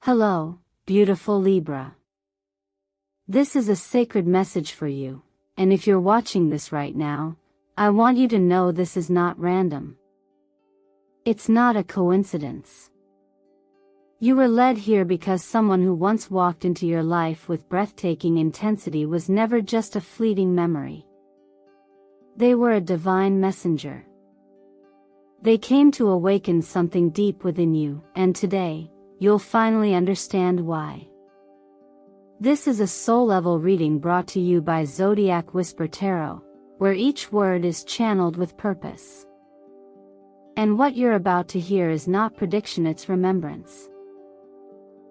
Hello, beautiful Libra. This is a sacred message for you, and if you're watching this right now, I want you to know this is not random. It's not a coincidence. You were led here because someone who once walked into your life with breathtaking intensity was never just a fleeting memory. They were a divine messenger. They came to awaken something deep within you, and today, you'll finally understand why. This is a soul-level reading brought to you by Zodiac Whisper Tarot, where each word is channeled with purpose. And what you're about to hear is not prediction, it's remembrance.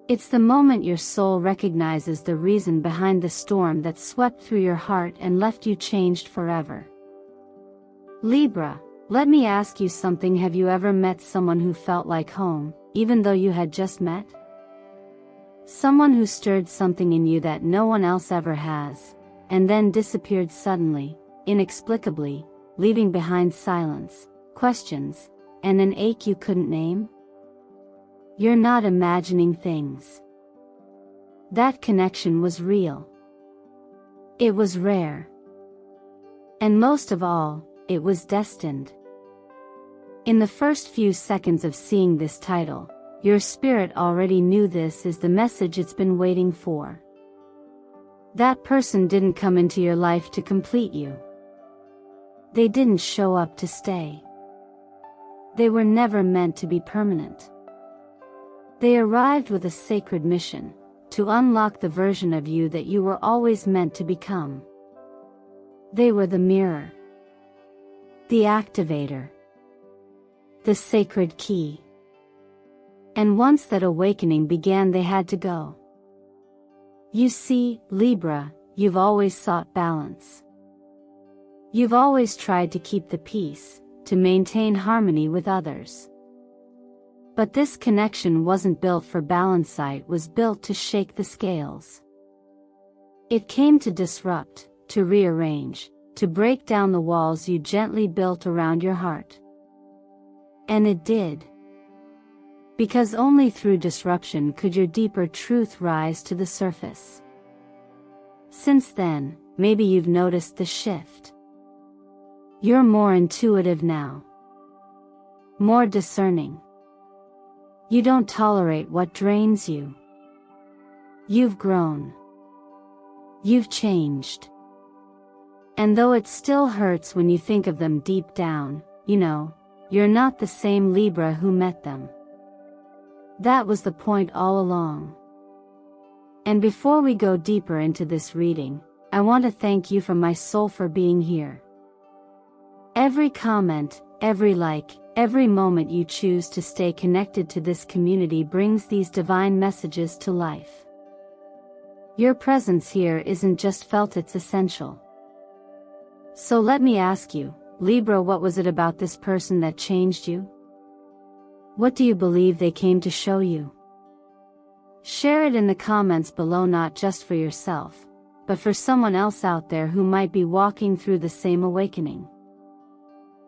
It's the moment your soul recognizes the reason behind the storm that swept through your heart and left you changed forever. Libra, let me ask you something. Have you ever met someone who felt like home, even though you had just met? Someone who stirred something in you that no one else ever has, and then disappeared suddenly, inexplicably, leaving behind silence, questions, and an ache you couldn't name? You're not imagining things. That connection was real. It was rare. And most of all, it was destined. In the first few seconds of seeing this title, your spirit already knew this is the message it's been waiting for. That person didn't come into your life to complete you. They didn't show up to stay. They were never meant to be permanent. They arrived with a sacred mission, to unlock the version of you that you were always meant to become. They were the mirror, the activator, the sacred key. And once that awakening began, they had to go. You see, Libra, you've always sought balance. You've always tried to keep the peace, to maintain harmony with others. But this connection wasn't built for balance, it was built to shake the scales. It came to disrupt, to rearrange, to break down the walls you gently built around your heart. And it did. Because only through disruption could your deeper truth rise to the surface. Since then, maybe you've noticed the shift. You're more intuitive now. More discerning. You don't tolerate what drains you. You've grown. You've changed. And though it still hurts when you think of them deep down, you know, you're not the same Libra who met them. That was the point all along. And before we go deeper into this reading, I want to thank you from my soul for being here. Every comment, every like, every moment you choose to stay connected to this community brings these divine messages to life. Your presence here isn't just felt, it's essential. So let me ask you, Libra, what was it about this person that changed you? What do you believe they came to show you? Share it in the comments below, not just for yourself, but for someone else out there who might be walking through the same awakening.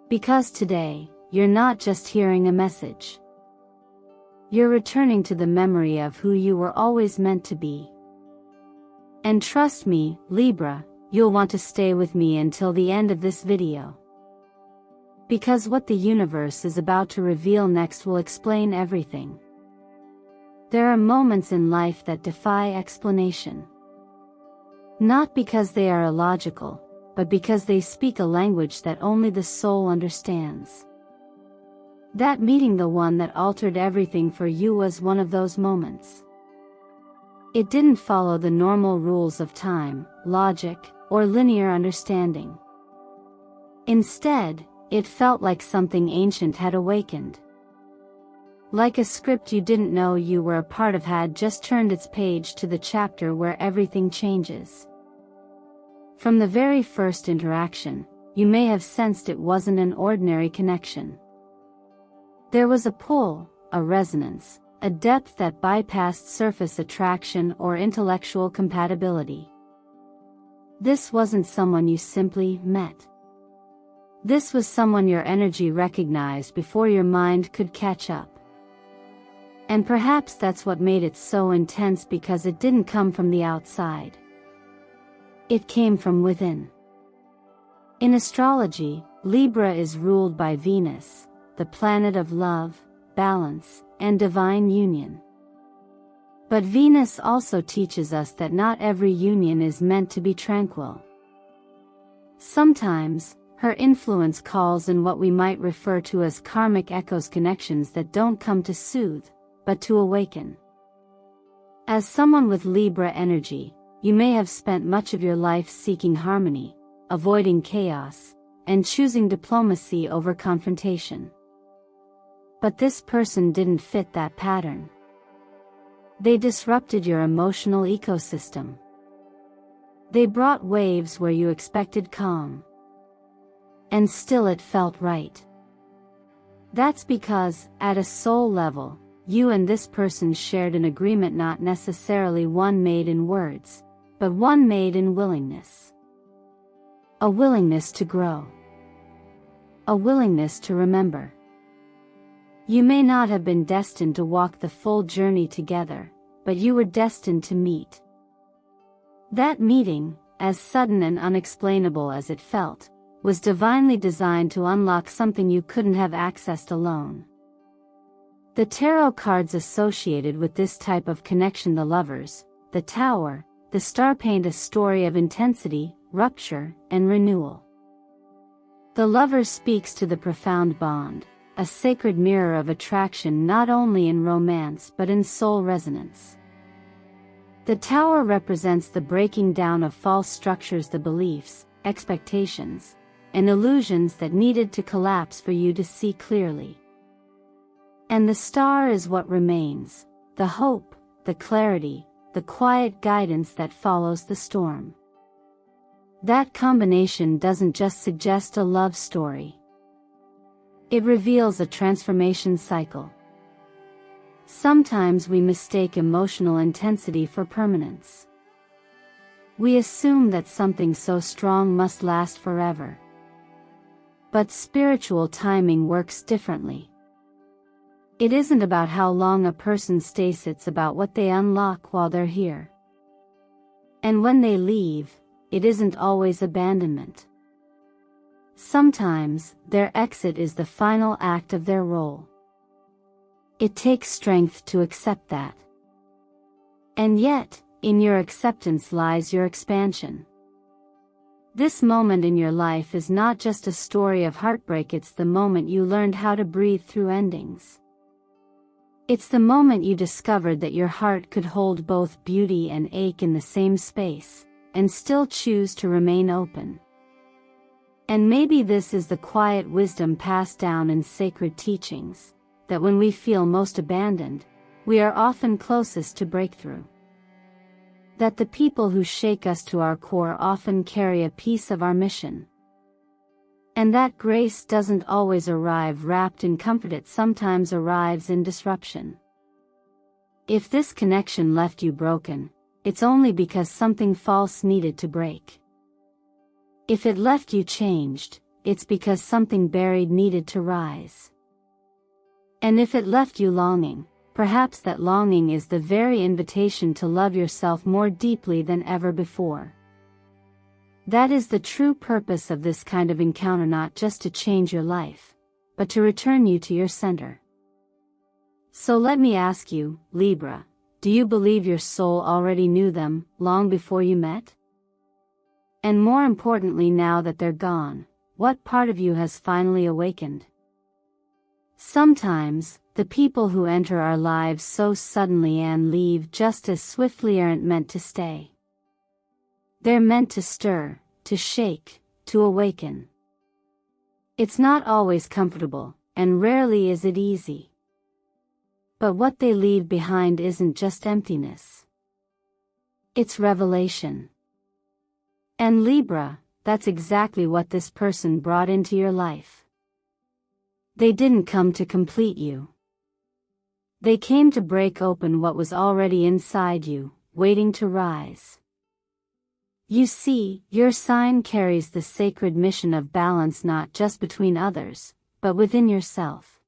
Because today, you're not just hearing a message. You're returning to the memory of who you were always meant to be. And trust me, Libra, you'll want to stay with me until the end of this video. Because what the universe is about to reveal next will explain everything. There are moments in life that defy explanation. Not because they are illogical, but because they speak a language that only the soul understands. That meeting, the one that altered everything for you, was one of those moments. It didn't follow the normal rules of time, logic, or linear understanding. Instead, it felt like something ancient had awakened. Like a script you didn't know you were a part of had just turned its page to the chapter where everything changes. From the very first interaction, you may have sensed it wasn't an ordinary connection. There was a pull, a resonance, a depth that bypassed surface attraction or intellectual compatibility. This wasn't someone you simply met. This was someone your energy recognized before your mind could catch up. And perhaps that's what made it so intense, because it didn't come from the outside. It came from within. In astrology, Libra is ruled by Venus, the planet of love, balance, and divine union. But Venus also teaches us that not every union is meant to be tranquil. Sometimes, her influence calls in what we might refer to as karmic echoes, connections that don't come to soothe, but to awaken. As someone with Libra energy, you may have spent much of your life seeking harmony, avoiding chaos, and choosing diplomacy over confrontation. But this person didn't fit that pattern. They disrupted your emotional ecosystem. They brought waves where you expected calm. And still it felt right. That's because, at a soul level, you and this person shared an agreement, not necessarily one made in words, but one made in willingness. A willingness to grow. A willingness to remember. You may not have been destined to walk the full journey together, but you were destined to meet. That meeting, as sudden and unexplainable as it felt, was divinely designed to unlock something you couldn't have accessed alone. The tarot cards associated with this type of connection, the Lovers, the Tower, the Star, paint a story of intensity, rupture, and renewal. The Lover speaks to the profound bond, a sacred mirror of attraction not only in romance but in soul resonance. The Tower represents the breaking down of false structures, the beliefs, expectations, and illusions that needed to collapse for you to see clearly. And the Star is what remains, the hope, the clarity, the quiet guidance that follows the storm. That combination doesn't just suggest a love story. It reveals a transformation cycle. Sometimes we mistake emotional intensity for permanence. We assume that something so strong must last forever. But spiritual timing works differently. It isn't about how long a person stays, it's about what they unlock while they're here. And when they leave, it isn't always abandonment. Sometimes, their exit is the final act of their role. It takes strength to accept that. And yet, in your acceptance lies your expansion. This moment in your life is not just a story of heartbreak, it's the moment you learned how to breathe through endings. It's the moment you discovered that your heart could hold both beauty and ache in the same space, and still choose to remain open. And maybe this is the quiet wisdom passed down in sacred teachings, that when we feel most abandoned, we are often closest to breakthrough. That the people who shake us to our core often carry a piece of our mission. And that grace doesn't always arrive wrapped in comfort, it sometimes arrives in disruption. If this connection left you broken, it's only because something false needed to break. If it left you changed, it's because something buried needed to rise. And if it left you longing, perhaps that longing is the very invitation to love yourself more deeply than ever before. That is the true purpose of this kind of encounter, not just to change your life, but to return you to your center. So let me ask you, Libra, do you believe your soul already knew them, long before you met? And more importantly, now that they're gone, what part of you has finally awakened? Sometimes, the people who enter our lives so suddenly and leave just as swiftly aren't meant to stay. They're meant to stir, to shake, to awaken. It's not always comfortable, and rarely is it easy. But what they leave behind isn't just emptiness. It's revelation. And Libra, that's exactly what this person brought into your life. They didn't come to complete you. They came to break open what was already inside you, waiting to rise. You see, your sign carries the sacred mission of balance, not just between others, but within yourself.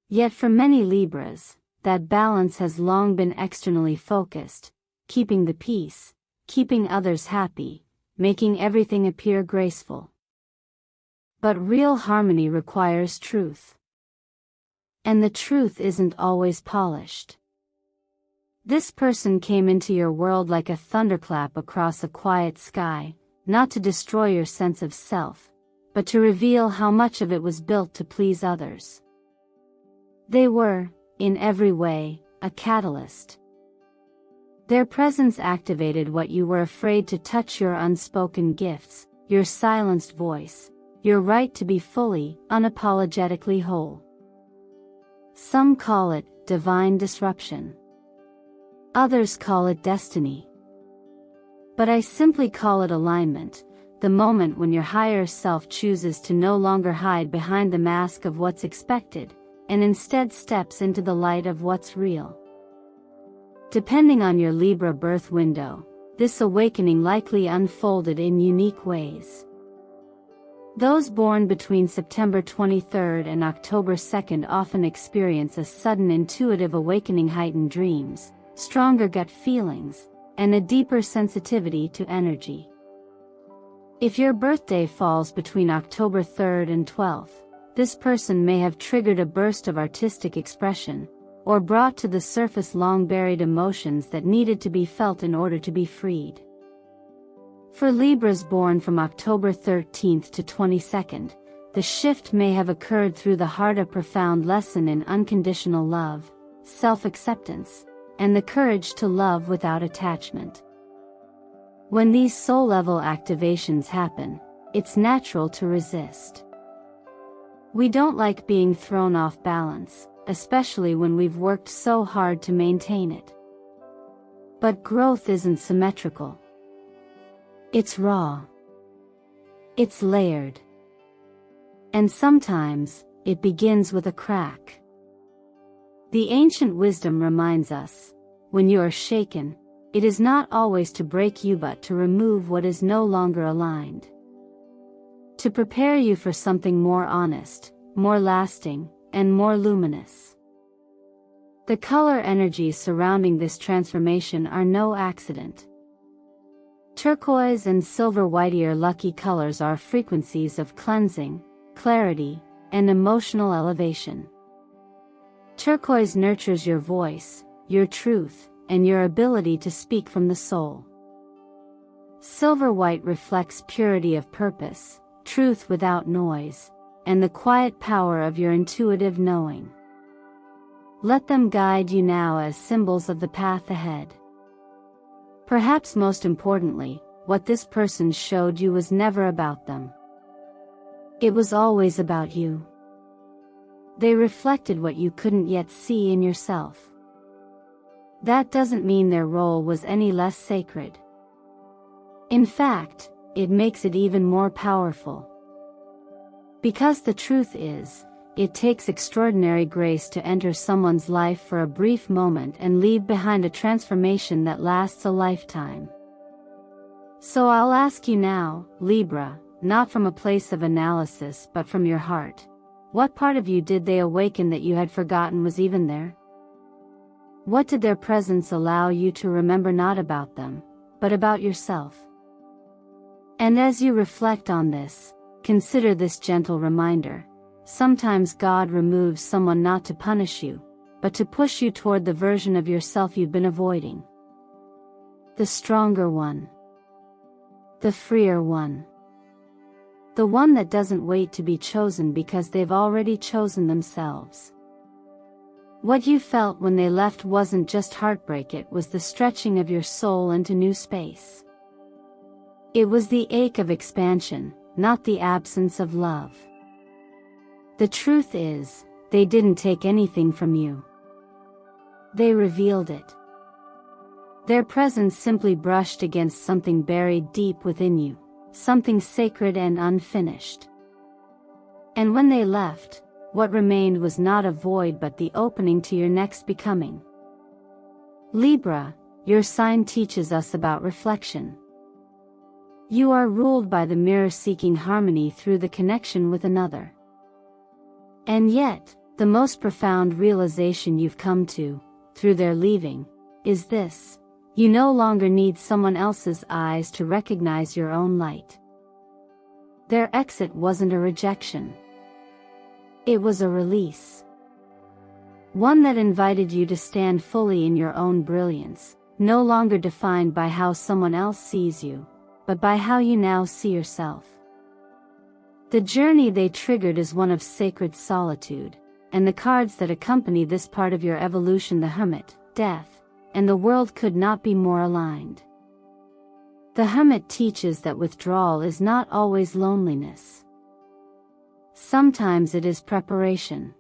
Yet for many Libras, that balance has long been externally focused, keeping the peace, keeping others happy, making everything appear graceful. But real harmony requires truth. And the truth isn't always polished. This person came into your world like a thunderclap across a quiet sky, not to destroy your sense of self, but to reveal how much of it was built to please others. They were, in every way, a catalyst. Their presence activated what you were afraid to touch: your unspoken gifts, your silenced voice, your right to be fully, unapologetically whole. Some call it divine disruption. Others call it destiny. But I simply call it alignment, the moment when your higher self chooses to no longer hide behind the mask of what's expected, and instead steps into the light of what's real. Depending on your Libra birth window, this awakening likely unfolded in unique ways. Those born between September 23rd and October 2nd often experience a sudden intuitive awakening: heightened dreams, stronger gut feelings, and a deeper sensitivity to energy. If your birthday falls between October 3rd and 12th, this person may have triggered a burst of artistic expression, or brought to the surface long-buried emotions that needed to be felt in order to be freed. For Libras born from October 13th to 22nd, the shift may have occurred through the heart: a profound lesson in unconditional love, self-acceptance, and the courage to love without attachment. When these soul-level activations happen, it's natural to resist. We don't like being thrown off balance, especially when we've worked so hard to maintain it. But growth isn't symmetrical. It's raw. It's layered. And sometimes, it begins with a crack. The ancient wisdom reminds us, when you are shaken, it is not always to break you but to remove what is no longer aligned. To prepare you for something more honest, more lasting, and more luminous. The color energies surrounding this transformation are no accident. Turquoise and silver white lucky colors are frequencies of cleansing, clarity, and emotional elevation. Turquoise nurtures your voice, your truth, and your ability to speak from the soul. Silver white reflects purity of purpose, truth without noise, and the quiet power of your intuitive knowing. Let them guide you now as symbols of the path ahead. Perhaps most importantly, what this person showed you was never about them. It was always about you. They reflected what you couldn't yet see in yourself. That doesn't mean their role was any less sacred. In fact, it makes it even more powerful. Because the truth is, it takes extraordinary grace to enter someone's life for a brief moment and leave behind a transformation that lasts a lifetime. So I'll ask you now, Libra, not from a place of analysis but from your heart, what part of you did they awaken that you had forgotten was even there? What did their presence allow you to remember, not about them, but about yourself? And as you reflect on this, consider this gentle reminder. Sometimes God removes someone not to punish you, but to push you toward the version of yourself you've been avoiding. The stronger one. The freer one. The one that doesn't wait to be chosen because they've already chosen themselves. What you felt when they left wasn't just heartbreak, it was the stretching of your soul into new space. It was the ache of expansion, not the absence of love. The truth is, they didn't take anything from you. They revealed it. Their presence simply brushed against something buried deep within you, something sacred and unfinished. And when they left, what remained was not a void but the opening to your next becoming. Libra, your sign teaches us about reflection. You are ruled by the mirror, seeking harmony through the connection with another. And yet, The most profound realization you've come to, through their leaving, is this: you no longer need someone else's eyes to recognize your own light. Their exit wasn't a rejection. It was a release. One that invited you to stand fully in your own brilliance, no longer defined by how someone else sees you, but by how you now see yourself. The journey they triggered is one of sacred solitude, and the cards that accompany this part of your evolution, the Hermit, Death, and the World, could not be more aligned. The Hermit teaches that withdrawal is not always loneliness. Sometimes it is preparation.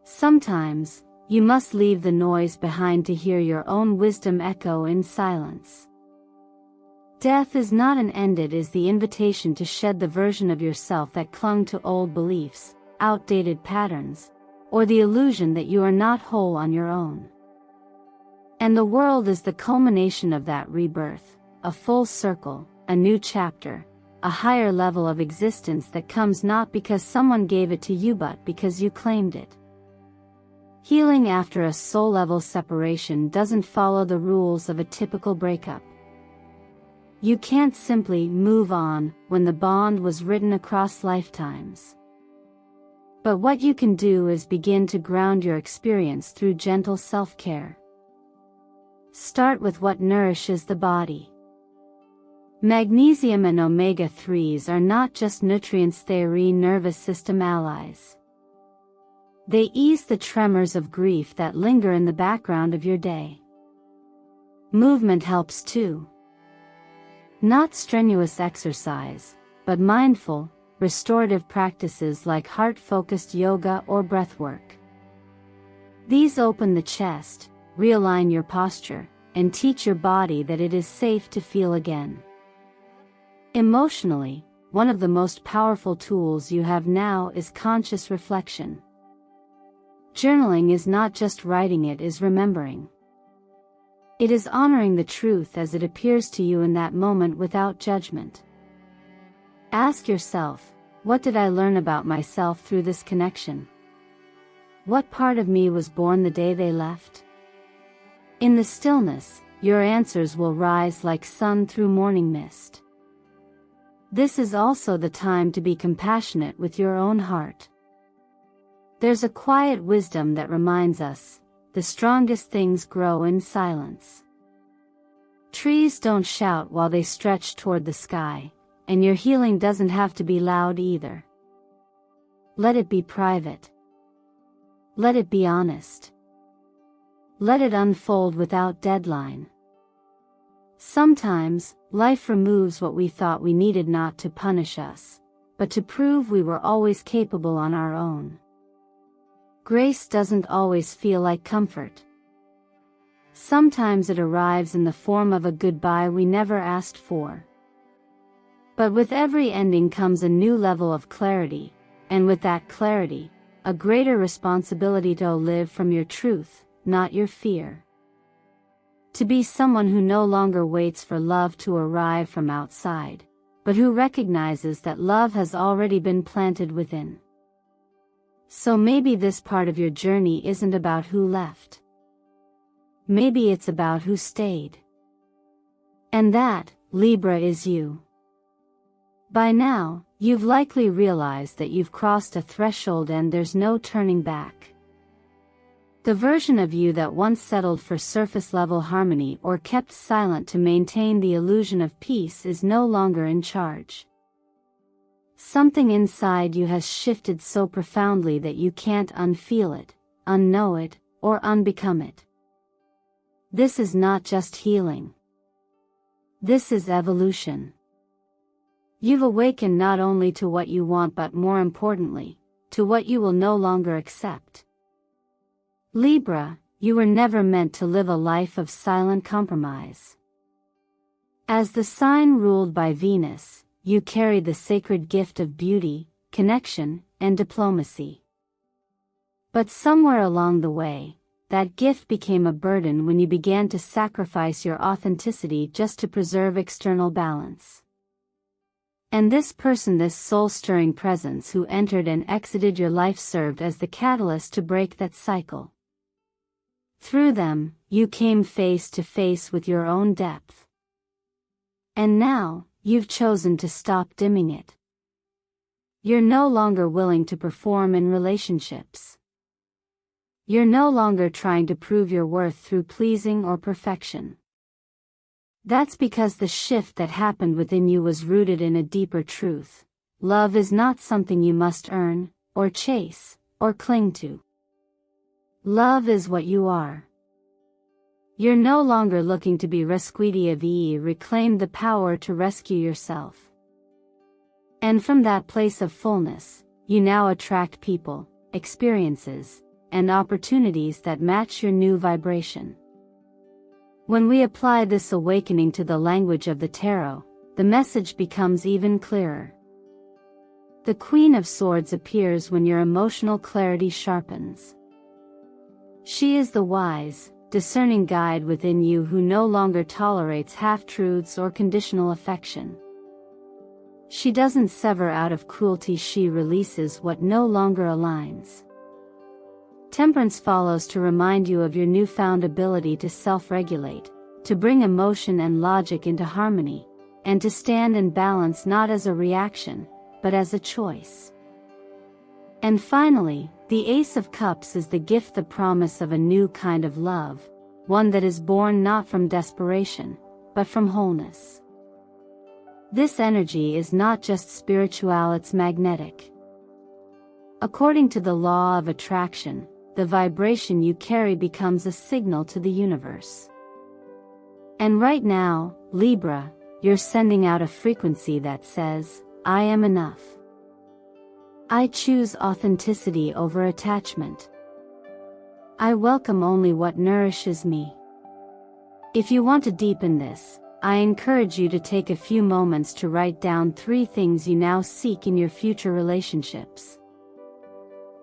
Sometimes, you must leave the noise behind to hear your own wisdom echo in silence. Death is not an end, it is the invitation to shed the version of yourself that clung to old beliefs, outdated patterns, or the illusion that you are not whole on your own. And the World is the culmination of that rebirth, a full circle, a new chapter, a higher level of existence that comes not because someone gave it to you but because you claimed it. Healing after a soul-level separation doesn't follow the rules of a typical breakup. You can't simply move on when the bond was written across lifetimes. But what you can do is begin to ground your experience through gentle self-care. Start with what nourishes the body. Magnesium and omega-3s are not just nutrients, they are nervous system allies. They ease the tremors of grief that linger in the background of your day. Movement helps too. Not strenuous exercise, but mindful, restorative practices like heart-focused yoga or breathwork. These open the chest, realign your posture, and teach your body that it is safe to feel again. Emotionally, one of the most powerful tools you have now is conscious reflection. Journaling is not just writing, it is remembering. It is honoring the truth as it appears to you in that moment without judgment. Ask yourself, what did I learn about myself through this connection? What part of me was born the day they left? In the stillness, your answers will rise like sun through morning mist. This is also the time to be compassionate with your own heart. There's a quiet wisdom that reminds us, the strongest things grow in silence. Trees don't shout while they stretch toward the sky, and your healing doesn't have to be loud either. Let it be private. Let it be honest. Let it unfold without deadline. Sometimes, life removes what we thought we needed, not to punish us, but to prove we were always capable on our own. Grace doesn't always feel like comfort. Sometimes it arrives in the form of a goodbye we never asked for. But with every ending comes a new level of clarity, and with that clarity, a greater responsibility to live from your truth, not your fear. To be someone who no longer waits for love to arrive from outside, but who recognizes that love has already been planted within. So maybe this part of your journey isn't about who left. Maybe it's about who stayed. And that, Libra, is you. By now, you've likely realized that you've crossed a threshold and there's no turning back. The version of you that once settled for surface-level harmony or kept silent to maintain the illusion of peace is no longer in charge. Something inside you has shifted so profoundly that you can't unfeel it, unknow it, or unbecome it. This is not just healing. This is evolution. You've awakened not only to what you want but more importantly, to what you will no longer accept. Libra, you were never meant to live a life of silent compromise. As the sign ruled by Venus, you carry the sacred gift of beauty, connection, and diplomacy. But somewhere along the way, that gift became a burden when you began to sacrifice your authenticity just to preserve external balance. And this person, this soul-stirring presence who entered and exited your life, served as the catalyst to break that cycle. Through them, you came face to face with your own depth. And now, you've chosen to stop dimming it. You're no longer willing to perform in relationships. You're no longer trying to prove your worth through pleasing or perfection. That's because the shift that happened within you was rooted in a deeper truth. Love is not something you must earn, or chase, or cling to. Love is what you are. You're no longer looking to be rescued, reclaim the power to rescue yourself. And from that place of fullness, you now attract people, experiences, and opportunities that match your new vibration. When we apply this awakening to the language of the tarot, the message becomes even clearer. The Queen of Swords appears when your emotional clarity sharpens. She is the wise, discerning guide within you who no longer tolerates half-truths or conditional affection. She doesn't sever out of cruelty, she releases what no longer aligns. Temperance follows to remind you of your newfound ability to self-regulate, to bring emotion and logic into harmony, and to stand in balance not as a reaction, but as a choice. And finally, the Ace of Cups is the gift, the promise of a new kind of love, one that is born not from desperation, but from wholeness. This energy is not just spiritual, it's magnetic. According to the law of attraction, the vibration you carry becomes a signal to the universe. And right now, Libra, you're sending out a frequency that says, I am enough. I choose authenticity over attachment. I welcome only what nourishes me. If you want to deepen this, I encourage you to take a few moments to write down 3 things you now seek in your future relationships.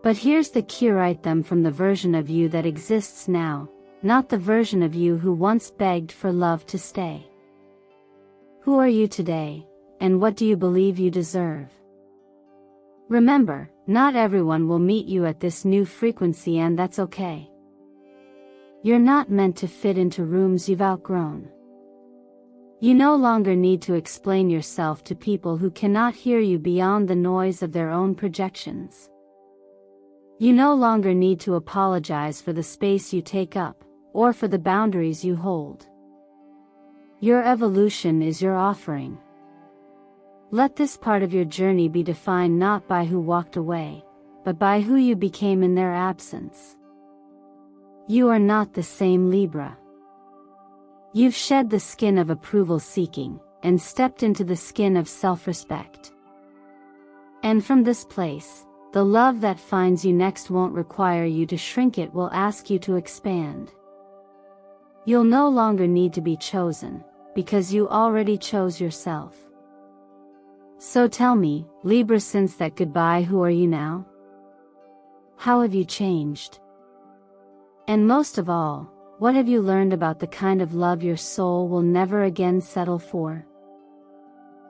But here's the key: write them from the version of you that exists now, not the version of you who once begged for love to stay. Who are you today, and what do you believe you deserve? Remember, not everyone will meet you at this new frequency, and that's okay. You're not meant to fit into rooms you've outgrown. You no longer need to explain yourself to people who cannot hear you beyond the noise of their own projections. You no longer need to apologize for the space you take up, or for the boundaries you hold. Your evolution is your offering. Let this part of your journey be defined not by who walked away, but by who you became in their absence. You are not the same Libra. You've shed the skin of approval seeking, and stepped into the skin of self-respect. And from this place, the love that finds you next won't require you to shrink, it will ask you to expand. You'll no longer need to be chosen, because you already chose yourself. So tell me, Libra, since that goodbye, who are you now? How have you changed? And most of all, what have you learned about the kind of love your soul will never again settle for?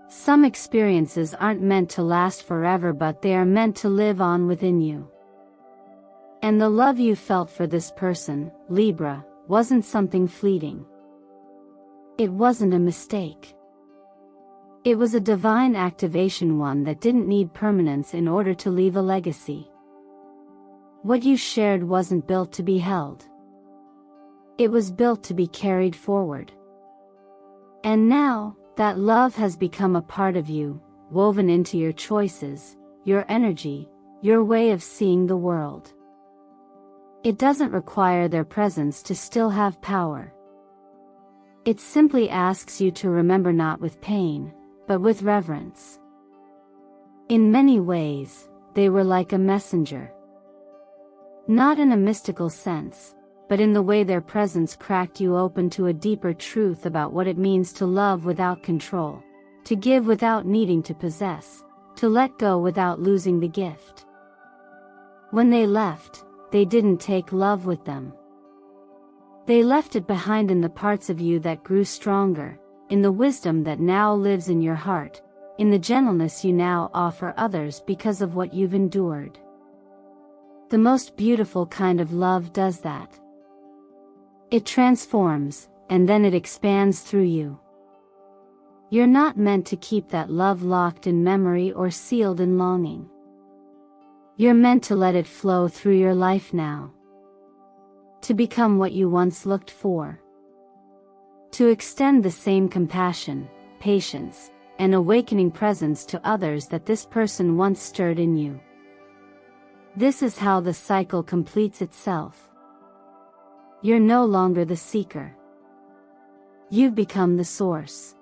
Some experiences aren't meant to last forever, but they are meant to live on within you. And the love you felt for this person, Libra, wasn't something fleeting. It wasn't a mistake. It was a divine activation, one that didn't need permanence in order to leave a legacy. What you shared wasn't built to be held. It was built to be carried forward. And now, that love has become a part of you, woven into your choices, your energy, your way of seeing the world. It doesn't require their presence to still have power. It simply asks you to remember, not with pain, but with reverence. In many ways, they were like a messenger. Not in a mystical sense, but in the way their presence cracked you open to a deeper truth about what it means to love without control, to give without needing to possess, to let go without losing the gift. When they left, they didn't take love with them. They left it behind in the parts of you that grew stronger, in the wisdom that now lives in your heart, in the gentleness you now offer others because of what you've endured. The most beautiful kind of love does that. It transforms, and then it expands through you. You're not meant to keep that love locked in memory or sealed in longing. You're meant to let it flow through your life now. To become what you once looked for. To extend the same compassion, patience, and awakening presence to others that this person once stirred in you. This is how the cycle completes itself. You're no longer the seeker. You've become the source.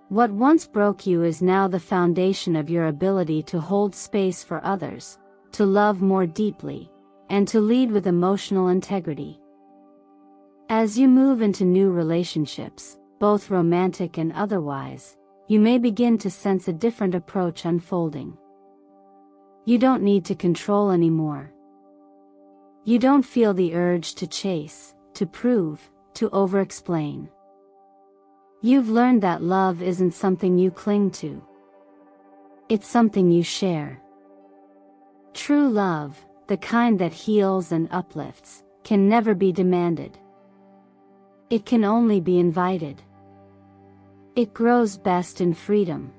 What once broke you is now the foundation of your ability to hold space for others, to love more deeply, and to lead with emotional integrity. As you move into new relationships, both romantic and otherwise, you may begin to sense a different approach unfolding. You don't need to control anymore. You don't feel the urge to chase, to prove, to over-explain. You've learned that love isn't something you cling to. It's something you share. True love, the kind that heals and uplifts, can never be demanded. It can only be invited. It grows best in freedom.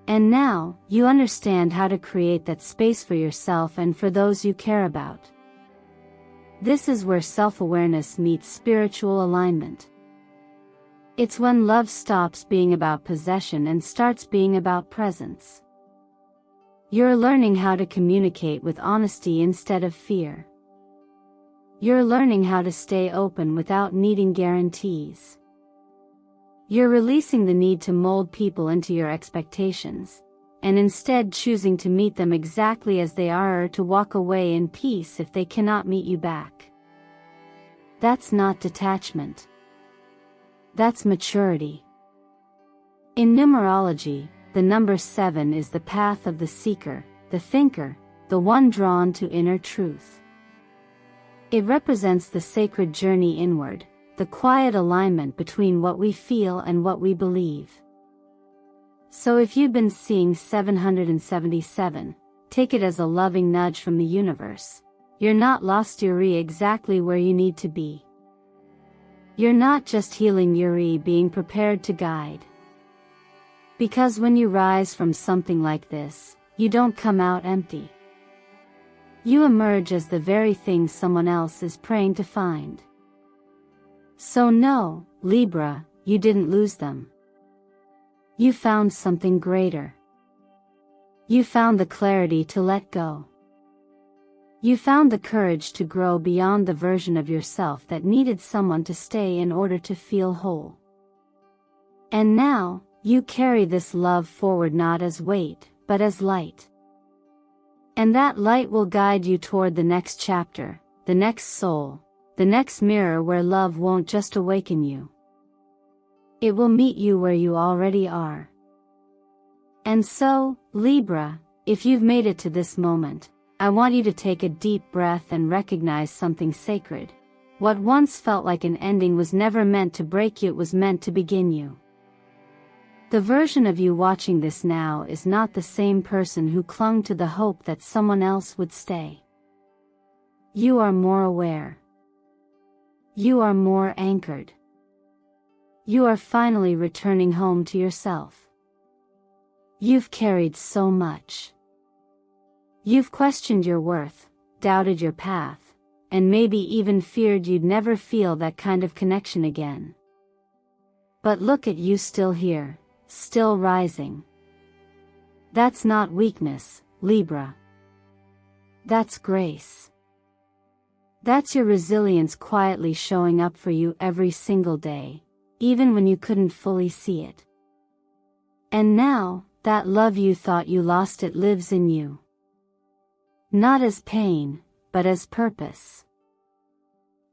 And now, you understand how to create that space for yourself and for those you care about. This is where self-awareness meets spiritual alignment. It's when love stops being about possession and starts being about presence. You're learning how to communicate with honesty instead of fear. You're learning how to stay open without needing guarantees. You're releasing the need to mold people into your expectations, and instead choosing to meet them exactly as they are or to walk away in peace if they cannot meet you back. That's not detachment. That's maturity. In numerology, the number 7 is the path of the seeker, the thinker, the one drawn to inner truth. It represents the sacred journey inward, the quiet alignment between what we feel and what we believe. So if you've been seeing 777, take it as a loving nudge from the universe. You're not lost, you're exactly where you need to be. You're not just healing, you're being prepared to guide. Because when you rise from something like this, you don't come out empty. You emerge as the very thing someone else is praying to find. So no, Libra, you didn't lose them. You found something greater. You found the clarity to let go. You found the courage to grow beyond the version of yourself that needed someone to stay in order to feel whole. And now, you carry this love forward not as weight, but as light. And that light will guide you toward the next chapter, the next soul, the next mirror where love won't just awaken you. It will meet you where you already are. And so, Libra, if you've made it to this moment, I want you to take a deep breath and recognize something sacred. What once felt like an ending was never meant to break you, it was meant to begin you. The version of you watching this now is not the same person who clung to the hope that someone else would stay. You are more aware. You are more anchored. You are finally returning home to yourself. You've carried so much. You've questioned your worth, doubted your path, and maybe even feared you'd never feel that kind of connection again. But look at you, still here, still rising. That's not weakness, Libra. That's grace. That's your resilience quietly showing up for you every single day, even when you couldn't fully see it. And now, that love you thought you lost, it lives in you. Not as pain, but as purpose.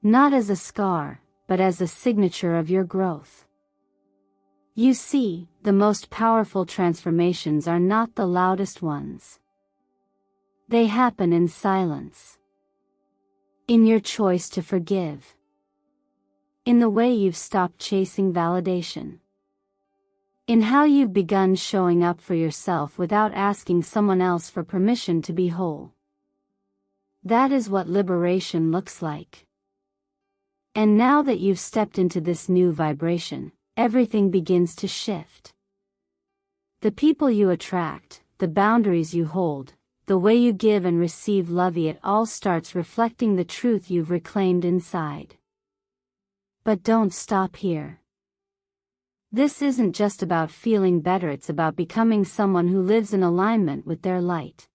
Not as a scar, but as a signature of your growth. You see, the most powerful transformations are not the loudest ones. They happen in silence. In your choice to forgive. In the way you've stopped chasing validation. In how you've begun showing up for yourself without asking someone else for permission to be whole. That is what liberation looks like. And now that you've stepped into this new vibration, everything begins to shift. The people you attract, the boundaries you hold, the way you give and receive love, it all starts reflecting the truth you've reclaimed inside. But don't stop here. This isn't just about feeling better, it's about becoming someone who lives in alignment with their light.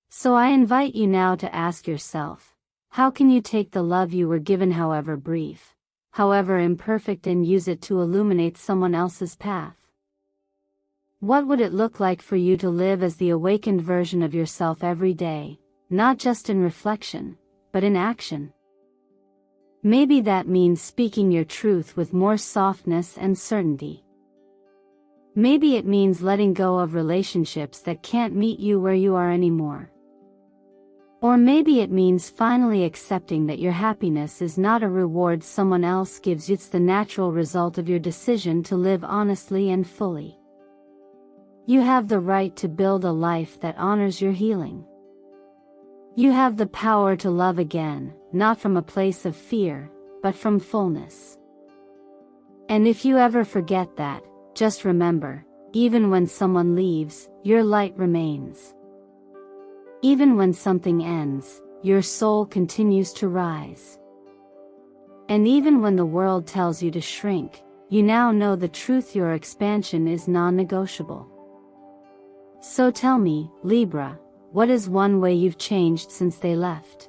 So I invite you now to ask yourself, how can you take the love you were given, however brief, however imperfect, and use it to illuminate someone else's path? What would it look like for you to live as the awakened version of yourself every day, not just in reflection, but in action? Maybe that means speaking your truth with more softness and certainty. Maybe it means letting go of relationships that can't meet you where you are anymore. Or maybe it means finally accepting that your happiness is not a reward someone else gives you, it's the natural result of your decision to live honestly and fully. You have the right to build a life that honors your healing. You have the power to love again, not from a place of fear, but from fullness. And if you ever forget that, just remember, even when someone leaves, your light remains. Even when something ends, your soul continues to rise. And even when the world tells you to shrink, you now know the truth: your expansion is non-negotiable. So tell me, Libra, what is one way you've changed since they left?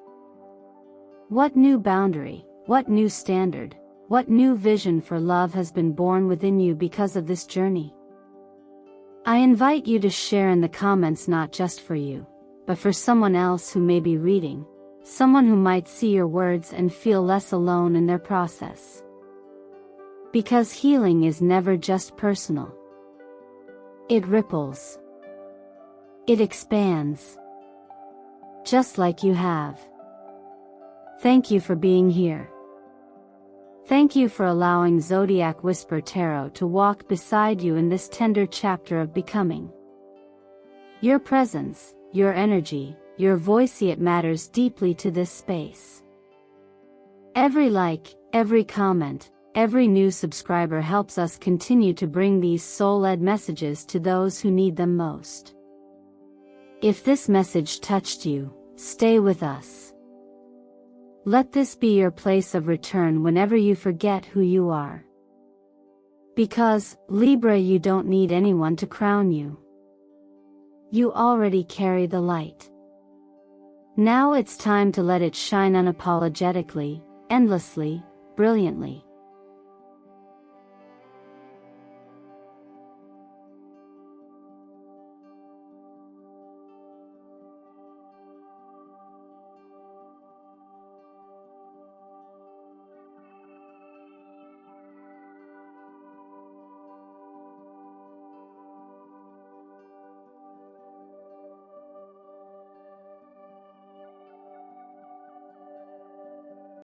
What new boundary, what new standard, what new vision for love has been born within you because of this journey? I invite you to share in the comments, not just for you, but for someone else who may be reading, someone who might see your words and feel less alone in their process. Because healing is never just personal. It ripples. It expands. Just like you have. Thank you for being here. Thank you for allowing Zodiac Whisper Tarot to walk beside you in this tender chapter of becoming. Your presence, your energy, your voice, it matters deeply to this space. Every like, every comment, every new subscriber helps us continue to bring these soul-led messages to those who need them most. If this message touched you, stay with us. Let this be your place of return whenever you forget who you are. Because, Libra, you don't need anyone to crown you. You already carry the light. Now it's time to let it shine unapologetically, endlessly, brilliantly.